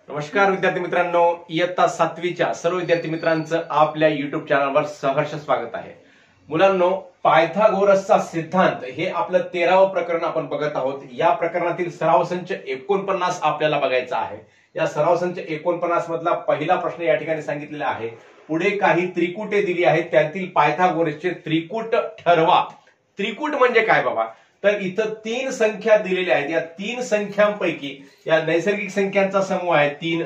नमस्कार विद्यार्थी मित्रांनो, इयत्ता 7वीच्या सर्व विद्यार्थी मित्रांचं आपल्या युट्यूब चॅनलवर सहर्ष स्वागत आहे। मुलांनो, पायथागोरसचा सिद्धांत हे आपलं 13वं प्रकरण आपण बघत आहोत। या प्रकरणातील सराव संच 49 आपल्याला बघायचा आहे। या सराव संच 49 मधला पहिला प्रश्न या ठिकाणी सांगितलेला आहे, पुढे काही त्रिकुटे दिली आहेत, त्यातील पायथागोरसचे त्रिकूट ठरवा। त्रिकूट म्हणजे काय बाबा? तर इथं 3 संख्या दिलेल्या आहेत। या 3 संख्यांपैकी या नैसर्गिक संख्यांचा समूह आहे, 3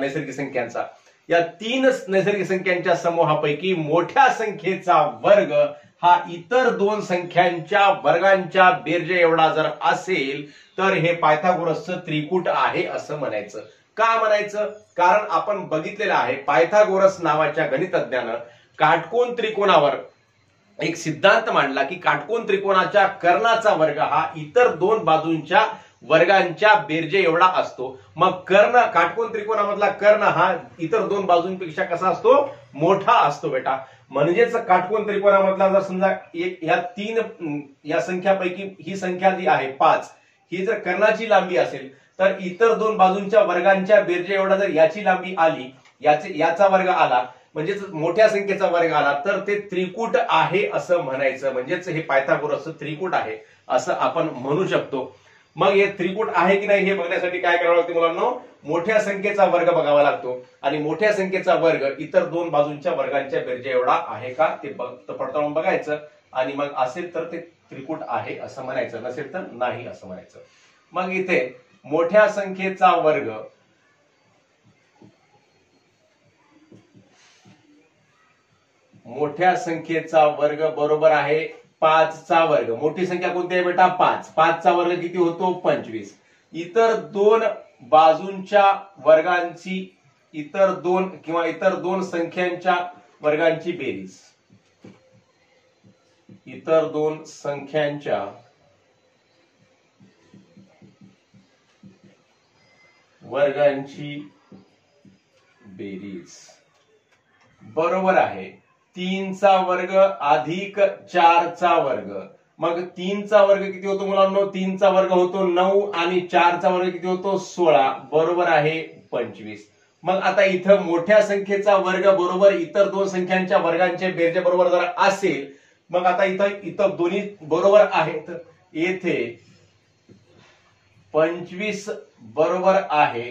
नैसर्गिक संख्यांचा। या 3 नैसर्गिक संख्यांच्या समूहापैकी मोठ्या संख्येचा वर्ग हा इतर 2 संख्यांच्या वर्गांच्या बेरजे एवढा जर असेल तर हे पायथागोरसचं त्रिकूट आहे असं म्हणायचं। का म्हणायचं? कारण आपण बघितलेलं आहे, पायथागोरस नावाच्या गणितज्ञानं काटकोन त्रिकोणावर एक सिद्धांत मांडला की काटकोन त्रिकोणाच्या कर्णाचा वर्ग हा इतर 2 बाजूंच्या वर्गांच्या बेरजे एवढा असतो। मग कर्ण, काटकोन त्रिकोणामधला कर्ण हा इतर 2 बाजूंपेक्षा कसा असतो? मोठा असतो बेटा। म्हणजेच काटकोन त्रिकोणामधला जर समजा या 3 या संख्यापैकी ही संख्या जी आहे 5, ही जर कर्णाची लांबी असेल तर इतर 2 बाजूंच्या वर्गांच्या बेरजे एवढा जर याची लांबी आली, याचा वर्ग आला, म्हणजेच मोठ्या संख्येचा वर्ग आला, तर ते त्रिकूट आहे असं म्हणायचं। म्हणजेच हे पायथागोरसचं त्रिकूट आहे असं आपण म्हणू शकतो। मग हे त्रिकूट आहे की नाही हे बघण्यासाठी काय करावं लागते मुलांनो? मोठ्या संख्येचा वर्ग बघावा लागतो आणि मोठ्या संख्येचा वर्ग इतर 2 बाजूंच्या वर्गांच्या बेरजे एवढा आहे का ते पडताळून बघायचं आणि मग असेल तर ते त्रिकूट आहे असं म्हणायचं, नसेल तर नाही असं म्हणायचं। मग इथे मोठ्या संख्येचा वर्ग बरोबर आहे 5 चा वर्ग। मोठी संख्या कोणती आहे बेटा? 5। 5 चा वर्ग किती होतो? 25। इतर 2 बाजूंच्या वर्गांची, इतर 2 संख्यांच्या वर्गांची बेरीज, इतर 2 संख्यांच्या वर्गांची बेरीज बरोबर आहे 3 चा वर्ग अधिक 4 चा वर्ग। मग 3 चा वर्ग किती होतो मुलांनो? 3 चा वर्ग होतो 9 आणि 4 चा वर्ग किती होतो? 16 बरोबर आहे 25। मग आता इथं मोठ्या संख्येचा वर्ग बरोबर इतर 2 संख्यांच्या वर्गांचे बेरजे बरोबर जर असेल, मग आता इथं दोन्ही बरोबर आहेत, येथे 25 बरोबर आहे,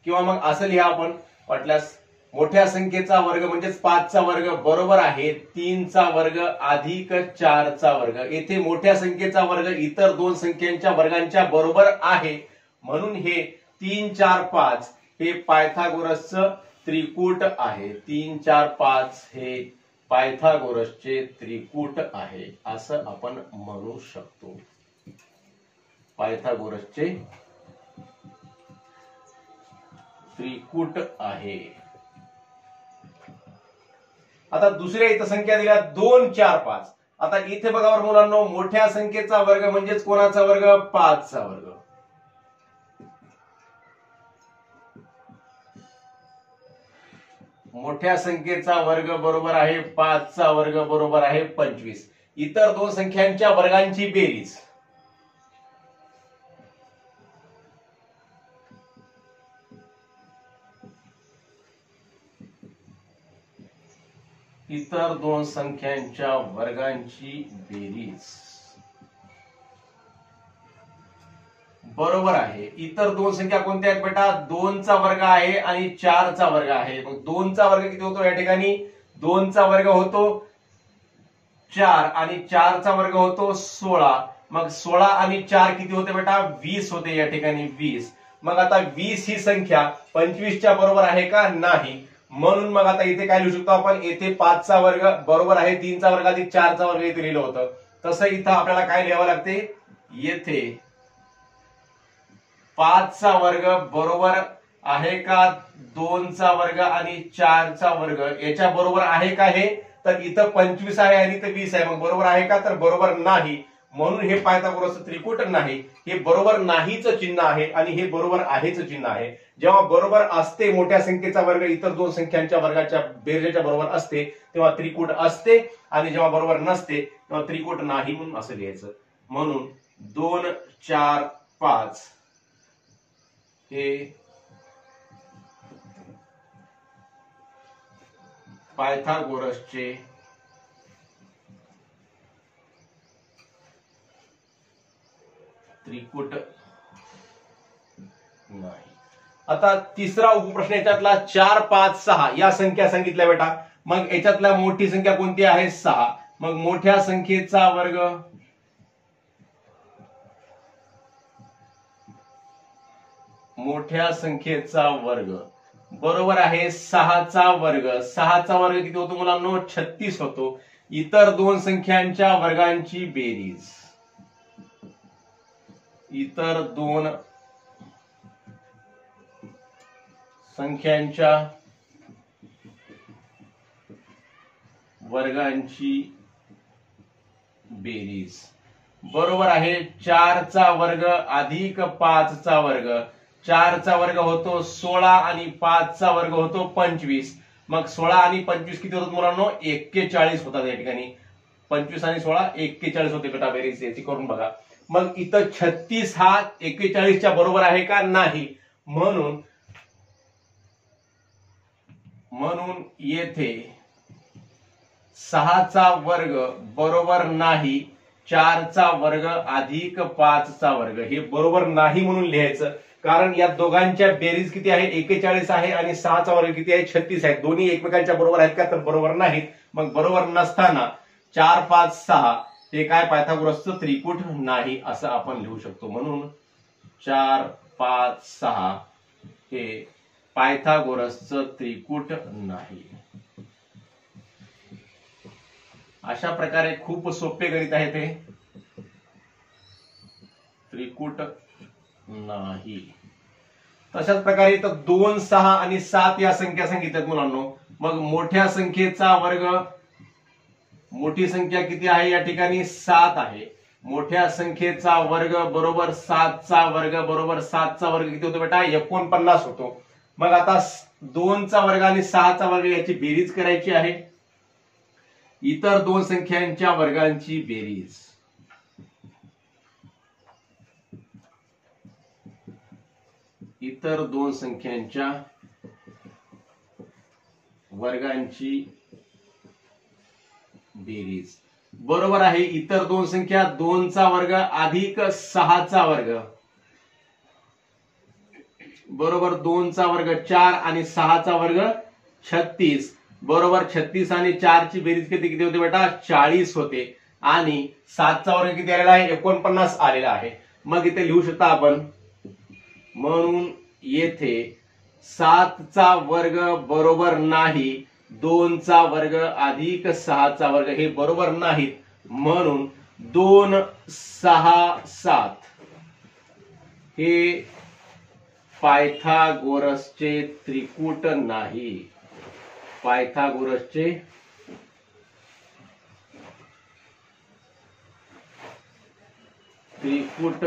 किंवा मग असं लिहा आपण वाटल्यास, मोठ्या संख्येचा वर्ग म्हणजेच 5 चा वर्ग बरोबर आहे 3 चा वर्ग अधिक 4 चा वर्ग। येथे मोठ्या संख्येचा वर्ग इतर 2 संख्यांच्या वर्गांच्या बरोबर आहे, म्हणून हे 3, 4, 5 हे पायथागोरसचं त्रिकूट आहे। 3, 4, 5 हे पायथागोरसचे त्रिकूट आहे असं आपण म्हणू शकतो। पायथागोरसचे त्रिकूट आहे। आता दुसऱ्या इथं संख्या दिल्या 2, 4, 5। आता इथे बघा बरं मुलांनो, मोठ्या संख्येचा वर्ग म्हणजेच कोणाचा वर्ग? 5 चा वर्ग। मोठ्या संख्येचा वर्ग बरोबर आहे 5 चा वर्ग बरोबर आहे 25। इतर 2 संख्यांच्या वर्गांची बेरीज, इतर 2 संख्यांच्या वर्गांची बेरीज बरोबर आहे। इतर 2 संख्या कोणत्या आहेत बेटा? 2 चा वर्ग आहे आणि 4 चा वर्ग आहे। मग 2 चा वर्ग किती होतो या ठिकाणी? 2 चा वर्ग होतो 4 आणि 4 चा वर्ग होतो 16। मग 16 आणि 4 किती होते बेटा? 20 होते या ठिकाणी, 20। मग आता 20 ही संख्या 25 च्या बरोबर आहे का? नाही। म्हणून मग आता इथे काय लिहू शकतो आपण? येथे 5 चा वर्ग बरोबर आहे 3 चा वर्ग अधिक 4 चा वर्ग इथे लिहिलं होतं, तसं इथं आपल्याला काय लिहावं लागते? येथे 5 चा वर्ग बरोबर आहे का 2 चा वर्ग आणि 4 चा वर्ग याच्या बरोबर आहे का हे? तर इथं 25 आहे आणि इथं 20 आहे, मग बरोबर आहे का? तर बरोबर नाही। म्हणून हे पायथागोरसचं त्रिकूट नाही। हे बरोबर नाहीच चिन्ह आहे आणि हे बरोबर आहेच चिन्ह आहे। जेव्हा बरोबर असते मोठ्या संख्येचा वर्ग इतर 2 संख्यांच्या वर्गाच्या बेरजेच्या बरोबर असते तेव्हा त्रिकूट असते, आणि जेव्हा बरोबर नसते तेव्हा त्रिकूट नाही म्हणून असं लिहायचं। म्हणून 2, 4, 5 हे पायथागोरसचे त्रिकूट नाही। आता तिसरा उपप्रश्न याच्यातला 4, 5, 6 या संख्या सांगितल्या बेटा। मग याच्यातल्या मोठी संख्या कोणती आहे? 6। मग मोठ्या संख्येचा वर्ग, मोठ्या संख्येचा वर्ग बरोबर आहे 6 चा वर्ग। 6 चा वर्ग किती होतो मुलांनो? 36 होतो। इतर दोन संख्यांच्या वर्गांची बेरीज, इतर दोन संख्यांच्या वर्गांची बेरीज बरोबर आहे 4 चा वर्ग अधिक 5 चा वर्ग। 4 चा वर्ग होतो 16 आणि 5 चा वर्ग होतो 25। मग 16 आणि 25 किती होतात मुलांनो? 41 होतात या ठिकाणी। 25 आणि 16 41 होते बेटा, बेरीज याची करून बघा। मग इथं 36 हा 41च्या बरोबर आहे का? नाही। म्हणून येथे 6 चा वर्ग बरोबर नाही 4 चा वर्ग अधिक 5 चा वर्ग, हे बरोबर नाही म्हणून लिहायचं। कारण या दोघांच्या बेरीज किती आहे? 41 आहे आणि 6 चा वर्ग किती आहे? 36 आहे। दोन्ही एकमेकांच्या बरोबर आहेत का? तर बरोबर नाहीत। मग बरोबर नसताना 4, 5, 6 हे काय? पायथागोरसचं त्रिकूट नाही असं आपण लिहू शकतो। म्हणून 4, 5, 6 हे पायथागोरसचं त्रिकूट नाही। अशा प्रकारे खूप सोपे गणित आहे ते, त्रिकूट नाही। तशाच प्रकारे इथं 2, 6 आणि 7 या संख्या सांगितल्यात मुलांनो। मग मोठ्या संख्येचा वर्ग, मोठी संख्या किती आहे या ठिकाणी? 7 आहे। मोठ्या संख्येचा वर्ग बरोबर 7 चा वर्ग बरोबर 7 चा वर्ग किती होतो बेटा? 49 होतो। मग आता 2 चा वर्ग आणि 6 चा वर्ग याची बेरीज करायची आहे। इतर दोन संख्यांच्या वर्गांची बेरीज, इतर दोन संख्यांच्या वर्गांची बेरीज बरोबर आहे इतर दोन संख्या 2 चा वर्ग अधिक 6 चा वर्ग बरोबर 2 चा वर्ग 4 आणि 6 चा वर्ग 36 बरोबर 36 आणि 4 ची बेरीज किती होते बेटा? 40 होते। आणि 7 चा वर्ग किती आलेला आहे? 49 आलेला आहे। मग इथे लिहू शकता आपण, म्हणून येथे 7 चा वर्ग बरोबर नाही 2 चा वर्ग अधिक 6 चा वर्ग, हे बरोबर नाहीत। म्हणून 2, 6, 7 हे पायथागोरसचे त्रिकूट नाही। पायथागोरसचे त्रिकूट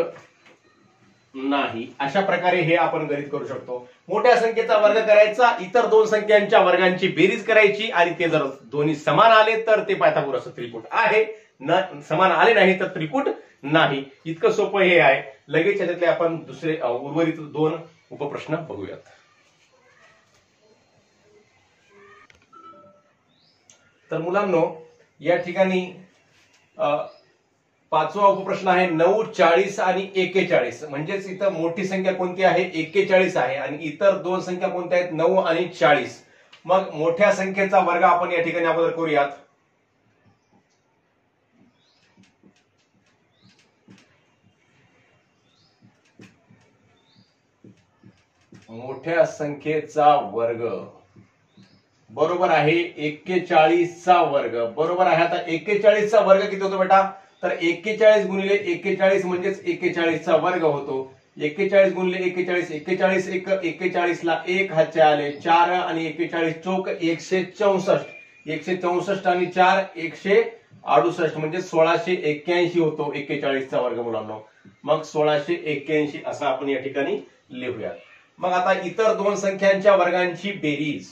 नाही। अशा प्रकारे हे आपण गणित करू शकतो। मोठ्या संख्येचा वर्ग करायचा, इतर दोन संख्यांच्या वर्गांची बेरीज करायची आणि ते जर दोन्ही समान आले तर ते पायथागोरसचं त्रिकूट आहे, समान आले नाही तर त्रिकूट नाही। इतकं सोपं हे आहे। लगेच याच्यातले आपण दुसरे उर्वरित 2 उपप्रश्न बघूयात। तर मुलांनो या ठिकाणी पाचवा उपप्रश्न आहे 9, 40 आणि 41। म्हणजेच इथं मोठी संख्या कोणती आहे? 41 आहे आणि इतर दोन संख्या कोणत्या आहेत? 9 आणि 40। मग मोठ्या संख्येचा वर्ग आपण या ठिकाणी अगोदर करूयात। मोठ्या संख्येचा वर्ग बरोबर आहे 41 चा वर्ग बरोबर आहे। आता 41 चा वर्ग किती होतो बेटा? तर 41 गुणिले 41 म्हणजेच 41 चा वर्ग होतो। 41 गुणिले 41, 41 एक 41 ला 1 हातचे आले 4 आणि 41 चौक 164, 164 आणि 4 168 म्हणजे 1681 होतो 41 चा वर्ग मुलांनो। मग 1681 असं आपण या ठिकाणी लिहूयात। मग आता इतर दोन संख्यांच्या वर्गांची बेरीज,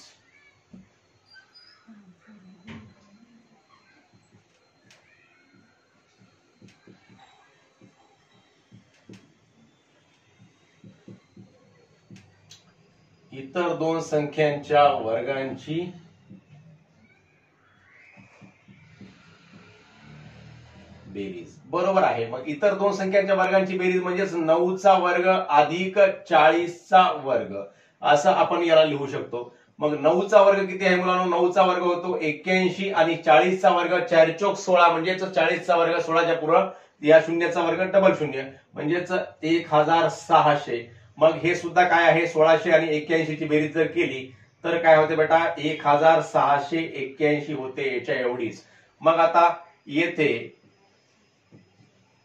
इतर दोन संख्यांच्या वर्गांची बरोबर आहे. मग इतर दोन संख्यांच्या वर्गांची बेरीज म्हणजेच 9चा वर्ग अधिक 40चा वर्ग असं आपण याला लिहू शकतो. मग 9चा वर्ग किती आहे मुलांनो? 9चा वर्ग होतो 81 आणि 40चा वर्ग 4 चौक 16 म्हणजेच 40चा वर्ग 16च्या पूर्ण या शून्याचा वर्ग डबल शून्य म्हणजेच 1600. मग हे सुद्धा काय आहे? 1600 आणि 81 ची बेरीज जर केली तर काय होते बेटा? 1681 होते याच्या एवढीच. मग आता येथे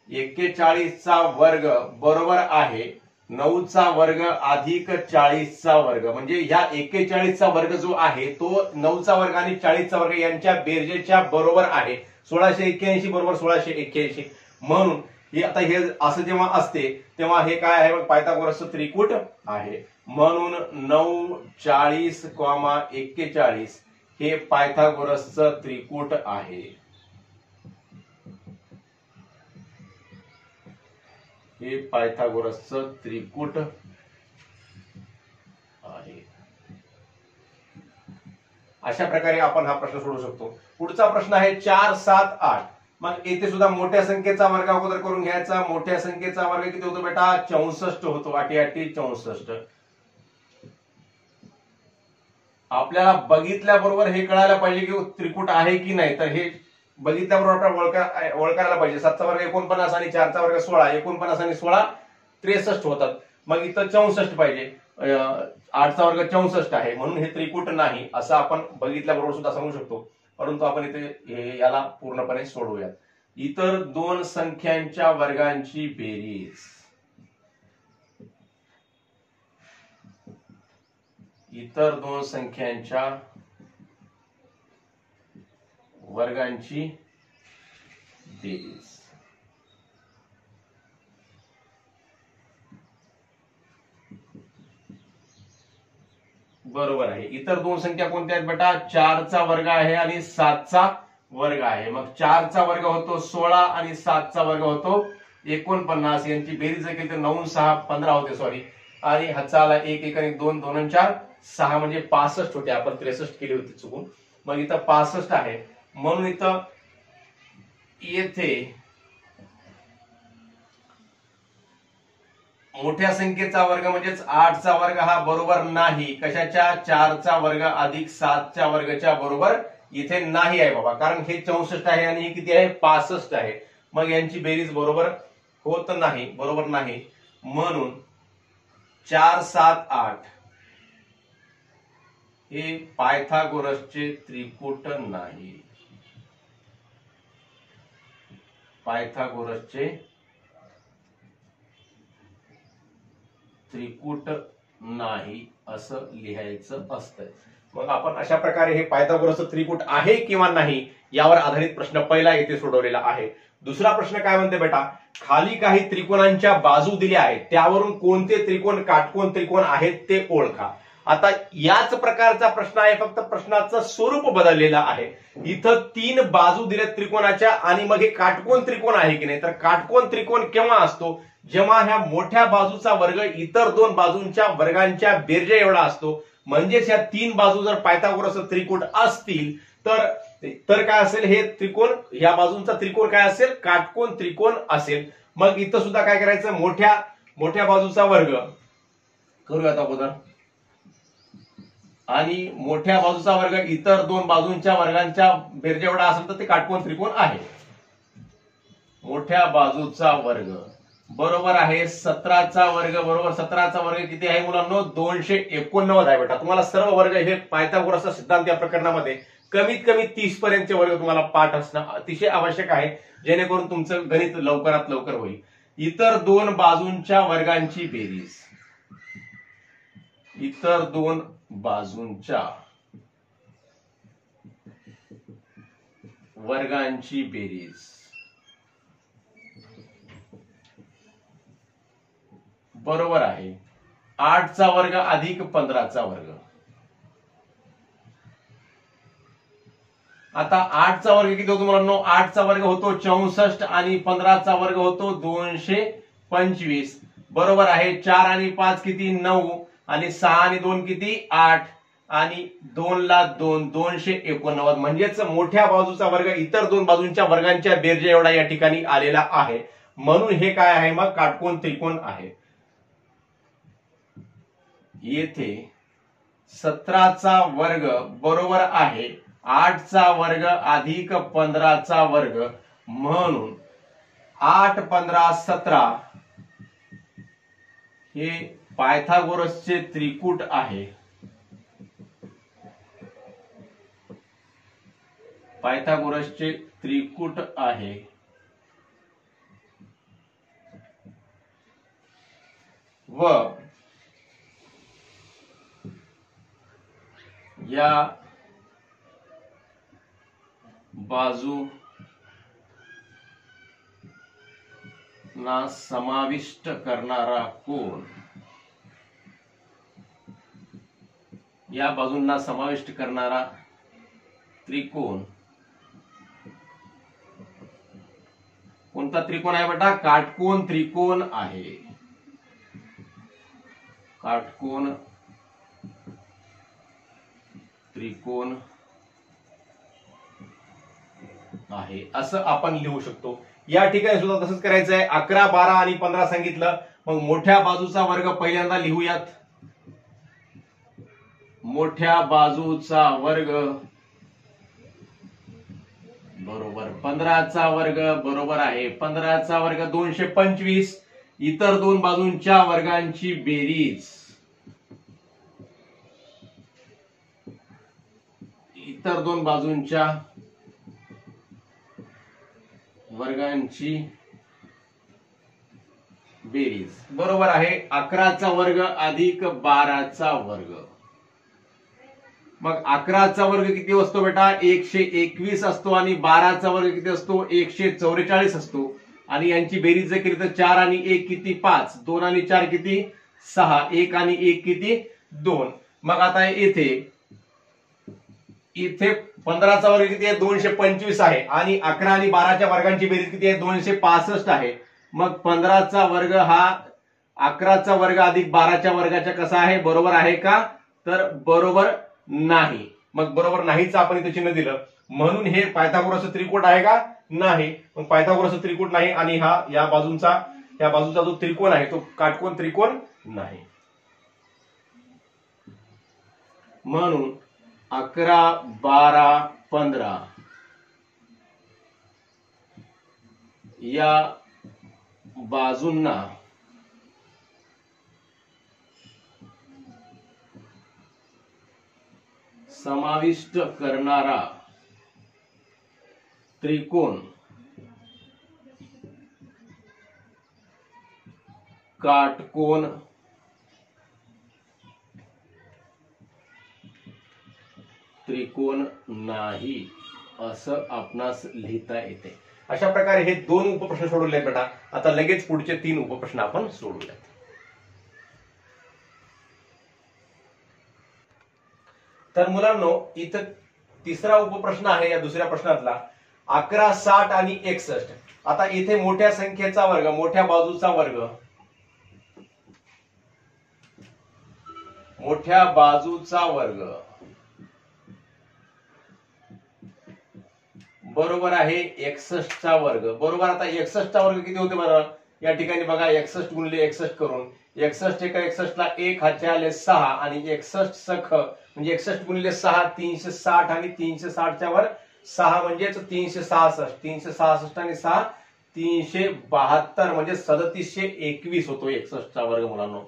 41चा वर्ग बरोबर आहे 9चा वर्ग अधिक 40चा वर्ग. म्हणजे ह्या 41चा वर्ग जो आहे तो 9चा वर्ग आणि 40चा वर्ग यांच्या बेरजेच्या बरोबर आहे. 1681 बरोबर 1681. म्हणून हे आता हे असं जेव्हा असते तेव्हा हे काय आहे? पायथागोरसचं त्रिकूट आहे. म्हणून 9 40, 41 हे पायथागोरसचं त्रिकूट आहे. हे पायथागोरसचं त्रिकूट आहे. अशा प्रकारे आपण हा प्रश्न सोडवू शकतो. पुढचा प्रश्न आहे 4 7 8. मग येथे सुद्धा मोठ्या संख्येचा वर्ग अगोदर करून घ्यायचा. मोठ्या संख्येचा वर्ग किती होतो बेटा? 64 होतो. 8 8 64. आपल्याला बघितल्याबरोबर हे कळायला पाहिजे की त्रिकूट आहे की नाही. तर हे बघितल्याबरोबर आपण ओळखायला पाहिजे. 7चा वर्ग 49 आणि 4चा वर्ग 16. 49 आणि 16 63 होतात. मग इथं 64 पाहिजे. 8चा वर्ग 64 आहे म्हणून हे त्रिकूट नाही असं आपण बघितल्याबरोबर सुद्धा सांगू शकतो. परंतु आपण इथे याला पूर्णपणे सोडवूयात. इतर दोन संख्यांच्या वर्गांची बेरीज. इतर दोन संख्यांच्या वर्गांची बेरीज. बरोबर आहे. इतर दोन संख्या कोणत्या आहेत बेटा? 4चा वर्ग आहे आणि 7चा वर्ग आहे. मग 4चा वर्ग होतो 16 आणि 7चा वर्ग होतो 49. यांची बेरीज केली तर 9 6 15 होते. सॉरी. आणि हाताला 1 1 आणि 2 2 आणि 4 6 म्हणजे 65 होते. आपण 63 केली होती चुकून. मग इथं 65 आहे. म्हणून इथं येथे मोठ्या संख्येचा वर्ग म्हणजेच 8चा वर्ग हा बरोबर नाही. कशाच्या? 4चा वर्ग अधिक 7च्या वर्गाच्या बरोबर इथे नाही आहे बाबा. कारण हे 64 आहे आणि हे किती आहे? 65 आहे. मग यांची बेरीज बरोबर होत नाही. बरोबर नाही. म्हणून 4 7 8 हे पायथागोरसचे त्रिकूट नाही. पायथागोरसचे त्रिकूट नाही असं लिहायचं असतं. मग आपण अशा प्रकारे हे पायथागोरसचं त्रिकूट आहे किंवा नाही यावर आधारित प्रश्न पहिला येथे सोडवलेला आहे. दुसरा प्रश्न काय म्हणते बेटा? खाली काही त्रिकोणांच्या बाजू दिल्या आहेत त्यावरून कोणते त्रिकोण काटकोन त्रिकोण आहेत ते ओळखा. आता याच प्रकारचा प्रश्न आहे फक्त प्रश्नाचं स्वरूप बदललेलं आहे. इथं 3 बाजू दिल्या त्रिकोणाच्या आणि मग हे काटकोन त्रिकोण आहे की नाही. तर काटकोन त्रिकोण केव्हा असतो? जेव्हा ह्या मोठ्या बाजूचा वर्ग इतर दोन बाजूंच्या वर्गांच्या बेरजे एवढा असतो. म्हणजेच ह्या 3 बाजू जर पायथागोरसचं त्रिकूट असतील तर काय असेल? हे त्रिकोण या बाजूंचा त्रिकोण काय असेल? काटकोन त्रिकोण असेल. मग इथं सुद्धा काय करायचं? मोठ्या बाजूचा वर्ग करूयात अगोदर आणि मोठ्या बाजूचा वर्ग इतर दोन बाजूंच्या वर्गांच्या बेरजे एवढा असेल तर ते काटकोन त्रिकोण आहे. मोठ्या बाजूचा वर्ग बरोबर आहे 17चा वर्ग बरोबर 17चा वर्ग किती आहे मुलांनो? 289 आहे बेटा. तुम्हाला सर्व वर्ग हे पायथागोरसचा सिद्धांत या प्रकरणामध्ये कमीत कमी 30 पर्यंतचे वर्ग तुम्हाला पाठ असणं अतिशय आवश्यक आहे जेणेकरून तुमचं गणित लवकरात लवकर होईल. इतर दोन बाजूंच्या वर्गांची बेरीज. इतर दोन बाजूंच्या वर्गांची बेरीज बरोबर आहे 8चा वर्ग अधिक 15चा वर्ग. आता 8चा वर्ग किती होतो मुलांनो? 8चा वर्ग होतो 64 आणि 15चा वर्ग होतो 225. बरोबर आहे. 4 आणि 5 किती? 9 आणि 6 आणि 2 किती? 8. आणि 2 ला 2 289 म्हणजेच मोठ्या बाजूचा वर्ग इतर दोन बाजूंच्या वर्गांच्या बेरजे एवढा या ठिकाणी आलेला आहे. म्हणून हे काय आहे मग काटकोन त्रिकोण आहे. येथे 17चा वर्ग बरोबर आहे 8चा वर्ग अधिक 15चा वर्ग, म्हणून 8 15 17 हे पायथागोरसचे त्रिकूट आहे. पायथागोरसचे त्रिकूट आहे. व या बाजू ना समाविष्ट करणारा कोन, या बाजूंना समाविष्ट करणारा त्रिकोण कोणता त्रिकोण आहे बेटा? काटकोन त्रिकोण आहे. काटकोन त्रिकोण आहे असं आपण लिहू शकतो. या ठिकाणी सुद्धा तसंच करायचं आहे. 11 12 आणि 15 सांगितलं. मग मोठ्या बाजूचा वर्ग पहिल्यांदा लिहूयात. मोठ्या बाजूचा वर्ग बरोबर 15चा वर्ग बरोबर आहे 15चा वर्ग 225. इतर दोन बाजूंच्या वर्गांची बेरीज, इतर दोन बाजूंच्या वर्गांची बेरीज बरोबर आहे 11चा वर्ग अधिक 12चा वर्ग. मग 11चा वर्ग किती असतो बेटा? 121 असतो आणि 12चा वर्ग किती असतो? 144 असतो. आणि यांची बेरीज जर केली तर 4 आणि 1 किती? 5. 2 आणि 4 किती? 6. 1 आणि 1 किती? 2. मग आता इथे 15चा वर्ग किती आहे? 225 आहे आणि 11 आणि 12च्या वर्गांची बेरीज किती आहे? 265 आहे. मग 15चा वर्ग हा 11चा वर्ग अधिक 12च्या वर्गाच्या कसा आहे? बरोबर आहे का? तर बरोबर नाही. मग बरोबर नाहीच आपण इथे चिन्ह दिलं, म्हणून हे पायथागोरसचं त्रिकूट आहे का? नाही. मग पायथागोरसचं त्रिकूट नाही आणि हा या बाजूचा जो त्रिकोण आहे तो काटकोन त्रिकोण नाही. म्हणून 11 12 15 या बाजूंना समाविष्ट करणारा त्रिकोण काटकोन त्रिकोण नाही असं आपणास लिहिता येते. अशा प्रकारे हे 2 उपप्रश्न सोडवले बेटा. आता लगेच पुढचे 3 उपप्रश्न आपण सोडवूयात. तर मुलांनो इथं तिसरा उपप्रश्न आहे या दुसऱ्या प्रश्नातला 11 60 आणि 61. आता इथे मोठ्या संख्येचा वर्ग, मोठ्या बाजूचा वर्ग, मोठ्या बाजूचा वर्ग बरोबर आहे 61चा वर्ग बरोबर. आता 61चा वर्ग किती होते बरं? या ठिकाणी बघा 61 गुणिले 61 करून 61 एका 61 ला 1 हातचे आले 6 आणि 61 सख म्हणजे 61 गुणिले 6 360 आणि 360च्या वर 6 म्हणजेच 366. 366 आणि 6 372 म्हणजे 3721 होतो 61चा वर्ग मुलांनो.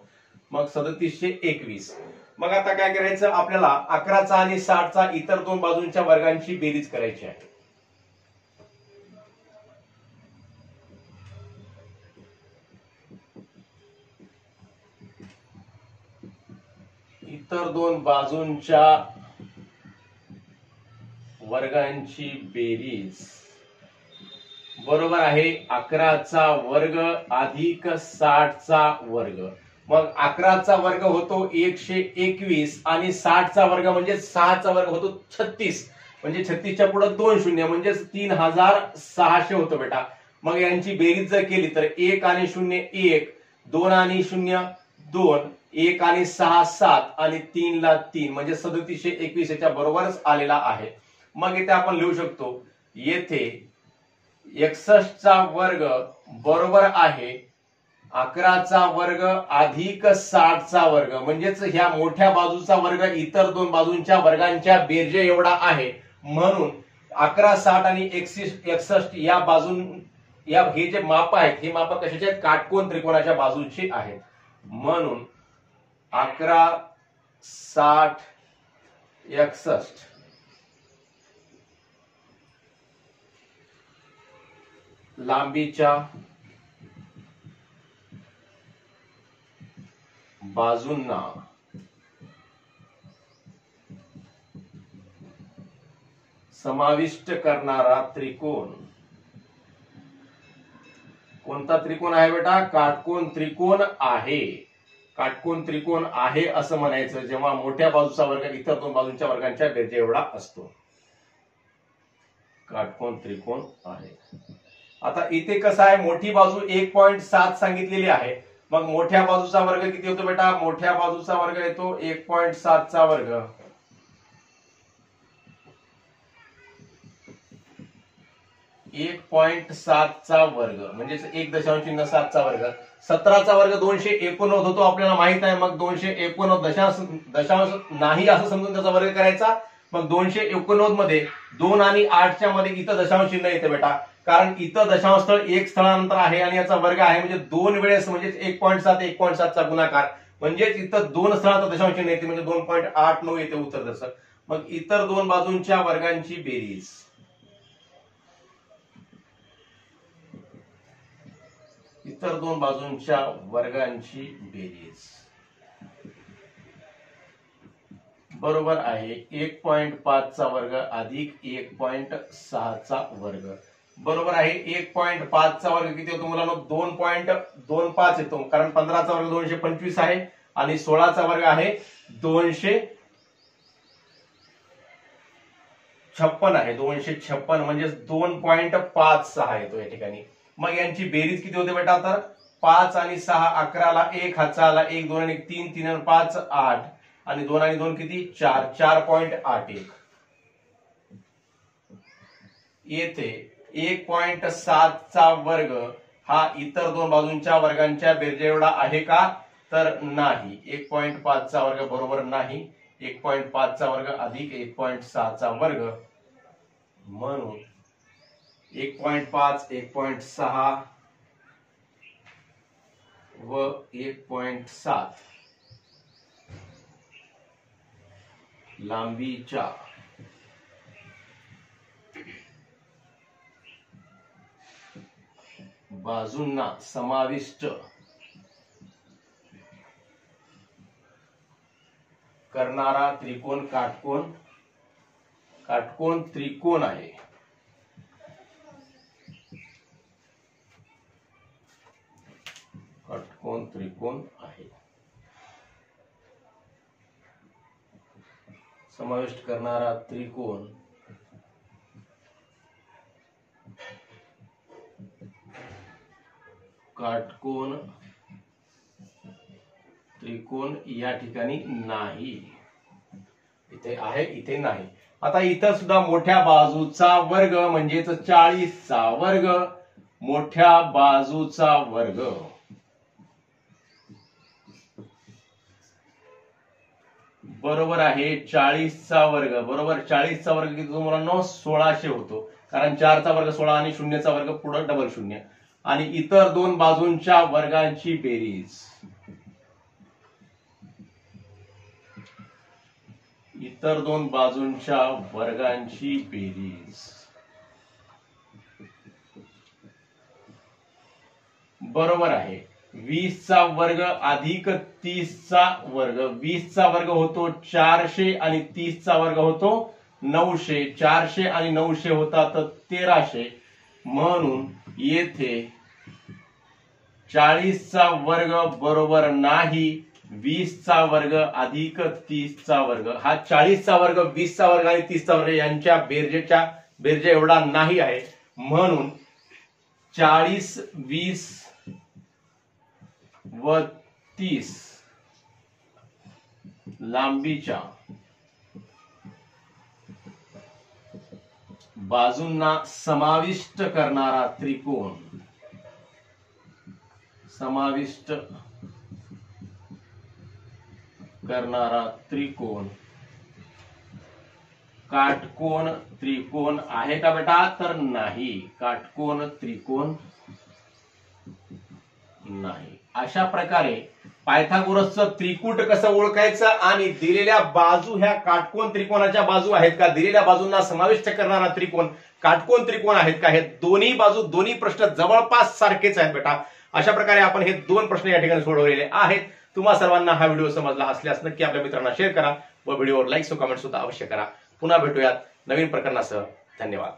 मग 3721. मग आता काय करायचं? आपल्याला 11चा आणि 60चा इतर दोन बाजूंच्या वर्गांची बेरीज करायची आहे. इतर दोन बाजूंच्या वर्गांची बेरीज बरोबर आहे 11चा वर्ग अधिक 60चा वर्ग. मग 11चा वर्ग होतो 121 आणि 60चा वर्ग म्हणजे 6चा वर्ग होतो 36 म्हणजे 36च्या पुढे 2 शून्य म्हणजे 3600 होतो बेटा. मग यांची बेरीज जर केली तर 1 आणि 0 1, 2 आणि 0 2, 1 आणि 6 7 आणि 3 ला 3 म्हणजे 3721 याच्या बरोबरच आलेला आहे. मग इथे आपण लिहू शकतो येथे 61 चा वर्ग बरोबर आहे 11 चा वर्ग अधिक 60 चा वर्ग, म्हणजेच ह्या मोठ्या बाजूचा वर्ग इतर दोन बाजूंच्या वर्गांच्या बेरजे एवढा आहे. म्हणून 11 60 आणि 61 या बाजून या हे जे माप आहेत हे माप कशाचे आहेत? काटकोन त्रिकोणाच्या बाजूची आहेत. म्हणून 11 60 61 लांबीच्या बाजूंना समाविष्ट करणारा त्रिकोण कोणता त्रिकोण आहे बेटा? काटकोन त्रिकोण आहे. काटकोन त्रिकोण आहे असं म्हणायचं जेव्हा मोठ्या बाजूचा वर्ग इतर दोन बाजूंच्या वर्गांच्या बेरजे एवढा असतो. काटकोन त्रिकोण आहे. आता इथे कसं आहे, मोठी बाजू 1.7 सांगितलेली आहे. मग मोठ्या बाजूचा वर्ग किती होतो बेटा? मोठ्या बाजूचा वर्ग येतो 1.7 चा वर्ग. 1.7 चा वर्ग म्हणजे 1.7 चा वर्ग. 17 चा वर्ग 289 होतो आपल्याला माहित आहे. मग 289 दशांश नाही असं समजून त्याचा वर्ग करायचा. मग 289 मध्ये 2 आणि 8च्या मध्ये इथं दशांश चिन्ह येते बेटा, कारण इथं दशांश स्थळ एक स्थळानंतर आहे आणि याचा वर्ग आहे म्हणजे 2 वेळेस म्हणजे 1.7 चा गुणाकार म्हणजे इथं 2 स्थळात दशांश चिन्ह येते म्हणजे 2.89 येते उत्तर तसं. मग इतर दोन बाजूंच्या वर्गांची बेरीज इतर दोन बाजूंच्या वर्गांची बेरीज बरोबर आहे 1.5 चा वर्ग अधिक 1.6 चा वर्ग बरोबर आहे 1.5 चा वर्ग किती होतो मुलांनो? 2.25 येतो, कारण 15 चा वर्ग 225 आहे आणि 16 चा वर्ग आहे 256 आहे. 256 म्हणजे 2.56 येतो या ठिकाणी. मग यांची बेरीज किती होते बेटा? तर 5 आणि 6 11 ला 1 हातचा आला 1 2 आणि 3 3 आणि 5 8 आणि 2 आणि 2 किती? 4 4.81. येथे 1.7 चा वर्ग हा इतर दोन बाजूंच्या वर्गांच्या बेरजे एवढा आहे का? तर नाही. 1.5 चा वर्ग बरोबर नाही. 1.5 चा वर्ग अधिक 1.6 चा वर्ग म्हणून 1.5 1.6 व 1.7 लांबीच्या बाजूंना समाविष्ट करणारा त्रिकोण काटकोन त्रिकोण आहे. काटकोन त्रिकोण आहे. समाविष्ट करणारा त्रिकोण काटकोन त्रिकोण या ठिकाणी नाही. इथे आहे, इथे नाही. आता इथं सुद्धा मोठ्या बाजूचा वर्ग म्हणजेच 40 चा वर्ग, मोठ्या बाजूचा वर्ग बरोबर आहे 40 चा वर्ग. बरोबर 40 चा वर्ग किती मुलांनो? 1600 होतो, कारण 4 चा वर्ग 16 आणि 0 चा वर्ग पुढे डबल 0 आणि इतर दोन बाजूंच्या वर्गांची बेरीज इतर दोन बाजूंच्या वर्गांची बेरीज बरोबर आहे 20 चा वर्ग अधिक 30 चा वर्ग. 20 चा वर्ग होतो 400 आणि 30 चा वर्ग होतो 900. 400 आणि 900 होतात 1300. म्हणून येथे 40 चा वर्ग बरोबर नाही 20 चा वर्ग अधिक 30 चा वर्ग. हा 40 चा वर्ग 20 चा वर्ग आणि 30 चा वर्ग यांच्या बेरजे एवढा नाही आहे. म्हणून 40 20 व 30 लांबीच्या बाजूंना समाविष्ट करणारा त्रिकोण, समाविष्ट करणारा त्रिकोण काटकोन त्रिकोण आहे का बेटा? तर नाही, काटकोन त्रिकोण नाही. अशा प्रकारे पायथागोरसचं त्रिकूट कसं ओळखायचं आणि दिलेल्या बाजू ह्या काटकोन त्रिकोणाच्या बाजू आहेत का, दिलेल्या बाजूंना समाविष्ट करणारा त्रिकोण काटकोन त्रिकोण आहेत का, हे दोन्ही बाजू दोन्ही प्रश्न जवळपास सारखेच आहेत बेटा. अशा प्रकारे आपण हे 2 प्रश्न या ठिकाणी सोडवलेले आहेत. तुम्हा सर्वांना हा व्हिडिओ समजला असल्यास नक्की आपल्या मित्रांना शेअर करा व व्हिडिओवर लाईक व कमेंट सुद्धा अवश्य करा. पुन्हा भेटूयात नवीन प्रकरणासह. धन्यवाद.